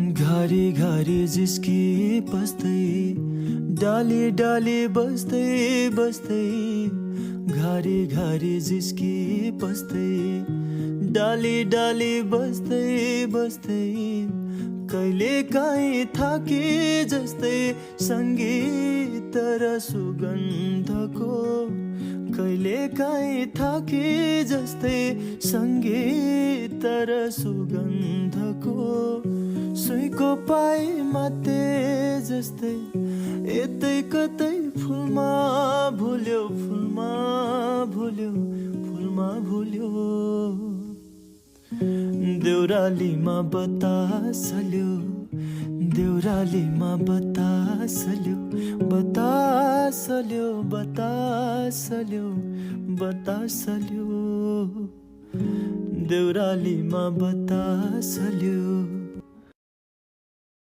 घरी घरी जिस्की पस्दै डाली डाली बस्दै बस्दै घरी घरी जिस्की पस्दै डाली डाली बस्दै बस्दै कहिले काहीँ थाके जस्तै सङ्गीत र सुगन्धको कहिले काहीँ थाके जस्तै सङ्गीत र सुगन्धको सुइको पाइ माते जस्तै यतै कतै फुलमा भुल्यो फुलमा भुल्यो फुलमा भुल्यो देउरालीमा बतासल्यो देउरालीमा बतासल्यो बतासल्यो बतासल्यो बतासल्यो देउरालीमा बतासल्यो